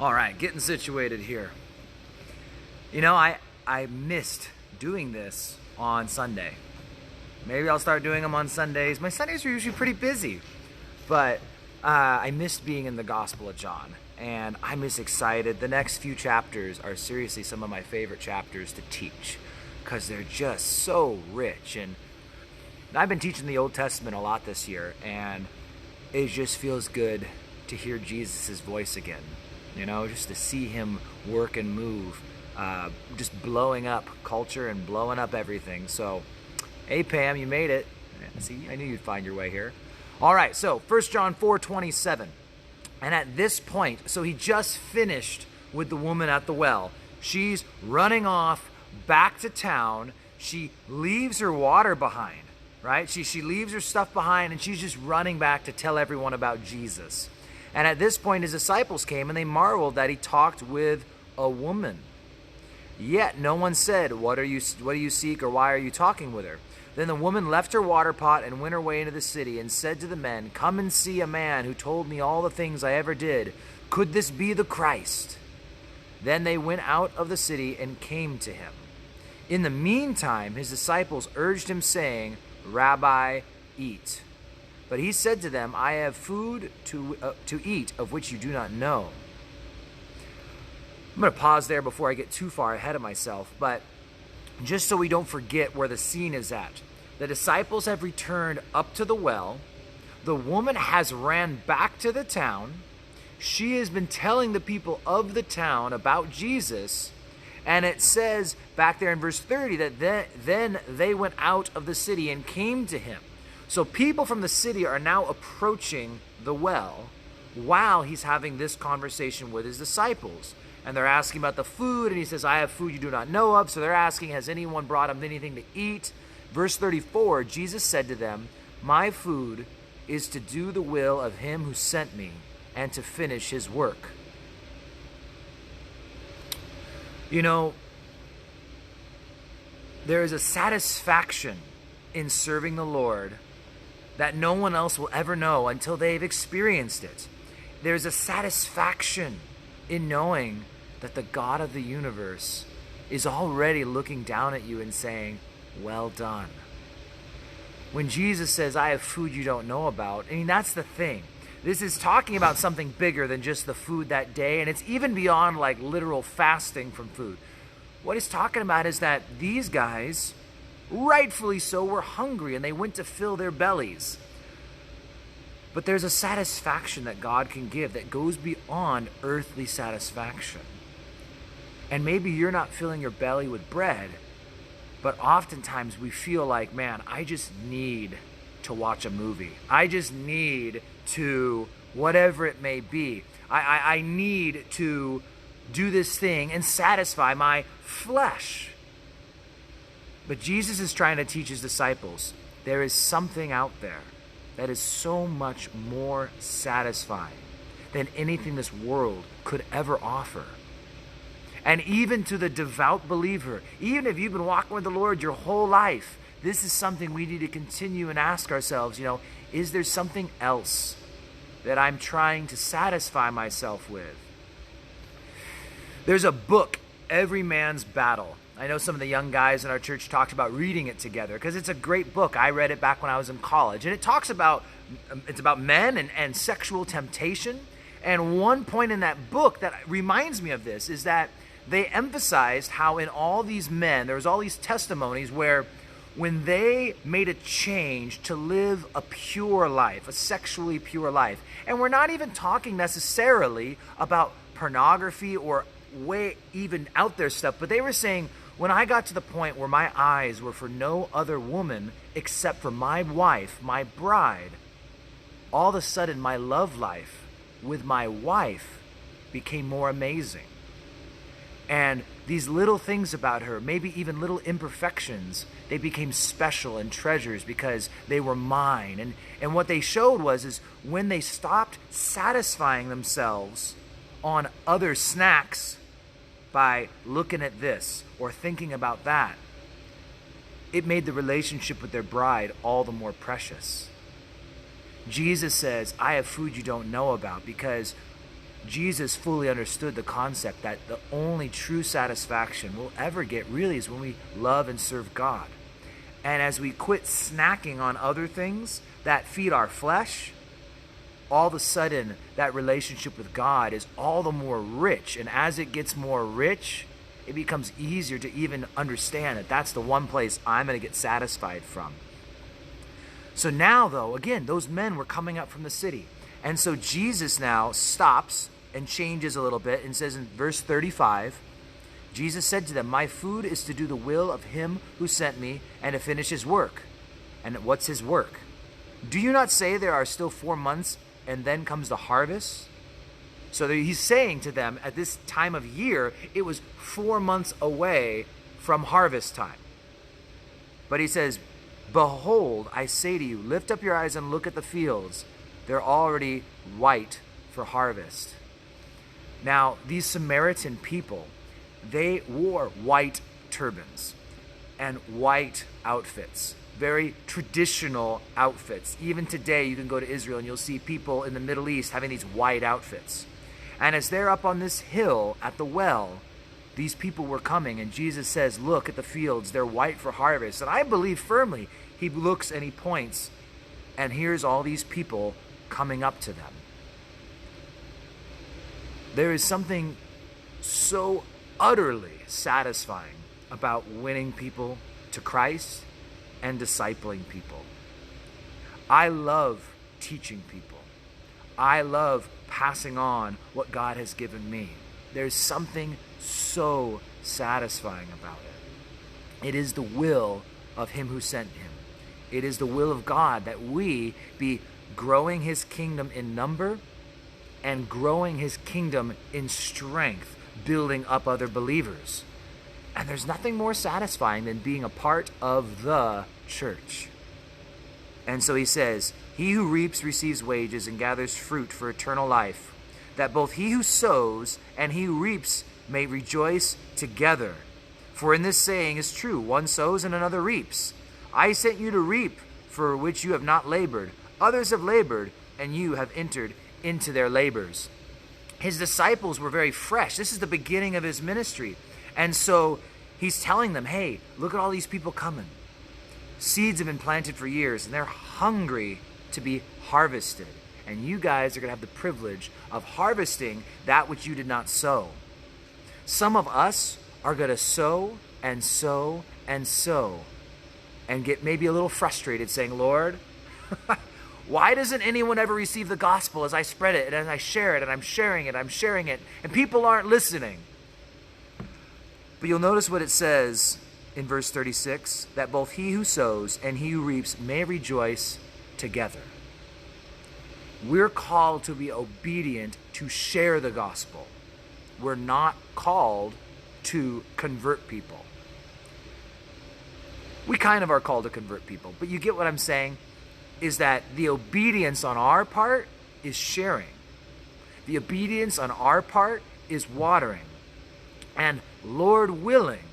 All right, getting situated here. You know, I missed doing this on Sunday. Maybe I'll start doing them on Sundays. My Sundays are usually pretty busy, but I missed being in the Gospel of John, and I'm just excited. The next few chapters are seriously some of my favorite chapters to teach because they're just so rich. And I've been teaching the Old Testament a lot this year, and it just feels good to hear Jesus' voice again. You know, just to see him work and move, just blowing up culture and blowing up everything. So, hey Pam, you made it. See, I knew you'd find your way here. All right, so 1 John 4:27. And at this point, so he just finished with the woman at the well. She's running off back to town. She leaves her water behind, right? She leaves her stuff behind, and she's just running back to tell everyone about Jesus. And at this point, his disciples came, and they marveled that he talked with a woman. Yet no one said, what do you seek, or why are you talking with her? Then the woman left her water pot and went her way into the city and said to the men, come and see a man who told me all the things I ever did. Could this be the Christ? Then they went out of the city and came to him. In the meantime, his disciples urged him, saying, Rabbi, eat. But he said to them, I have food to eat of which you do not know. I'm going to pause there before I get too far ahead of myself, but just so we don't forget where the scene is at. The disciples have returned up to the well. The woman has ran back to the town. She has been telling the people of the town about Jesus. And it says back there in verse 30 that then they went out of the city and came to him. So people from the city are now approaching the well while he's having this conversation with his disciples. And they're asking about the food, and he says, I have food you do not know of. So they're asking, has anyone brought him anything to eat? Verse 34, Jesus said to them, my food is to do the will of him who sent me and to finish his work. You know, there is a satisfaction in serving the Lord that no one else will ever know until they've experienced it. There's a satisfaction in knowing that the God of the universe is already looking down at you and saying, well done. When Jesus says, I have food you don't know about, I mean, that's the thing. This is talking about something bigger than just the food that day, and it's even beyond like literal fasting from food. What he's talking about is that these guys, rightfully so, were hungry and they went to fill their bellies. But there's a satisfaction that God can give that goes beyond earthly satisfaction. And maybe you're not filling your belly with bread, but oftentimes we feel like, man, I just need to watch a movie. I just need to, whatever it may be, I need to do this thing and satisfy my flesh. But Jesus is trying to teach his disciples, there is something out there that is so much more satisfying than anything this world could ever offer. And even to the devout believer, even if you've been walking with the Lord your whole life, this is something we need to continue and ask ourselves, you know, is there something else that I'm trying to satisfy myself with? There's a book, Every Man's Battle. I know some of the young guys in our church talked about reading it together because it's a great book. I read it back when I was in college. And it talks about, it's about men and sexual temptation. And one point in that book that reminds me of this is that they emphasized how in all these men, there was all these testimonies where when they made a change to live a pure life, a sexually pure life, and we're not even talking necessarily about pornography or way even out there stuff, but they were saying, when I got to the point where my eyes were for no other woman except for my wife, my bride, all of a sudden my love life with my wife became more amazing. And these little things about her, maybe even little imperfections, they became special and treasures because they were mine. And what they showed is when they stopped satisfying themselves on other snacks by looking at this or thinking about that, it made the relationship with their bride all the more precious. Jesus says, I have food you don't know about, because Jesus fully understood the concept that the only true satisfaction we'll ever get really is when we love and serve God. And as we quit snacking on other things that feed our flesh, all of a sudden that relationship with God is all the more rich. And as it gets more rich, it becomes easier to even understand that that's the one place I'm going to get satisfied from. So now, though, again, those men were coming up from the city. And so Jesus now stops and changes a little bit and says in verse 35, Jesus said to them, "My food is to do the will of him who sent me and to finish his work." And what's his work? "Do you not say there are still 4 months and then comes the harvest?" So he's saying to them at this time of year, it was 4 months away from harvest time. But he says, "Behold, I say to you, lift up your eyes and look at the fields. They're already white for harvest." Now, these Samaritan people, they wore white turbans and white outfits, very traditional outfits. Even today, you can go to Israel and you'll see people in the Middle East having these white outfits. And as they're up on this hill at the well, these people were coming, and Jesus says, "Look at the fields, they're white for harvest." And I believe firmly, he looks and he points, and here's all these people coming up to them. There is something so utterly satisfying about winning people to Christ and discipling people. I love teaching people. I love passing on what God has given me. There's something so satisfying about it. It is the will of him who sent him. It is the will of God that we be growing his kingdom in number and growing his kingdom in strength, building up other believers. And there's nothing more satisfying than being a part of the church. And so he says, "He who reaps receives wages and gathers fruit for eternal life, that both he who sows and he who reaps may rejoice together. For in this saying is true, one sows and another reaps. I sent you to reap for which you have not labored. Others have labored, and you have entered into their labors." His disciples were very fresh. This is the beginning of his ministry. And so he's telling them, hey, look at all these people coming. Seeds have been planted for years, and they're hungry to be harvested. And you guys are going to have the privilege of harvesting that which you did not sow. Some of us are going to sow and sow and sow and get maybe a little frustrated saying, "Lord, why doesn't anyone ever receive the gospel as I spread it and as I share it and I'm sharing it, and people aren't listening?" But you'll notice what it says in verse 36, that both he who sows and he who reaps may rejoice together. We're called to be obedient to share the gospel. We're not called to convert people. We kind of are called to convert people, but you get what I'm saying? Is that the obedience on our part is sharing. The obedience on our part is watering. And Lord willing,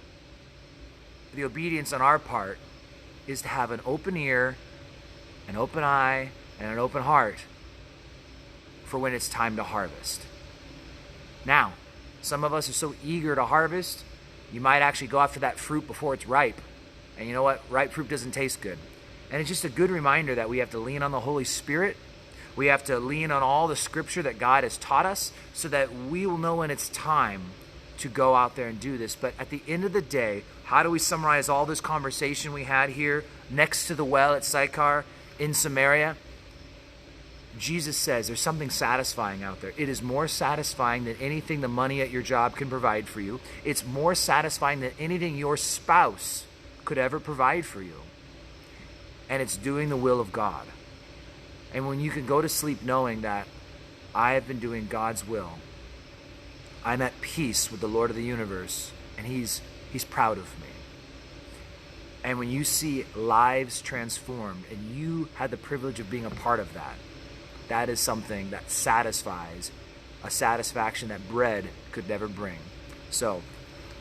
the obedience on our part is to have an open ear, an open eye, and an open heart for when it's time to harvest. Now, some of us are so eager to harvest, you might actually go after that fruit before it's ripe. And you know what? Ripe fruit doesn't taste good. And it's just a good reminder that we have to lean on the Holy Spirit. We have to lean on all the scripture that God has taught us so that we will know when it's time to go out there and do this. But at the end of the day, how do we summarize all this conversation we had here next to the well at Sychar in Samaria? Jesus says there's something satisfying out there. It is more satisfying than anything the money at your job can provide for you. It's more satisfying than anything your spouse could ever provide for you. And it's doing the will of God. And when you can go to sleep knowing that I have been doing God's will, I'm at peace with the Lord of the universe, and He's proud of me. And when you see lives transformed, and you had the privilege of being a part of that, that is something that satisfies, a satisfaction that bread could never bring. So,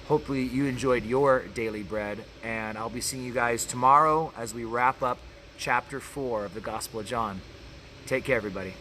hopefully you enjoyed your daily bread, and I'll be seeing you guys tomorrow as we wrap up chapter 4 of the Gospel of John. Take care, everybody.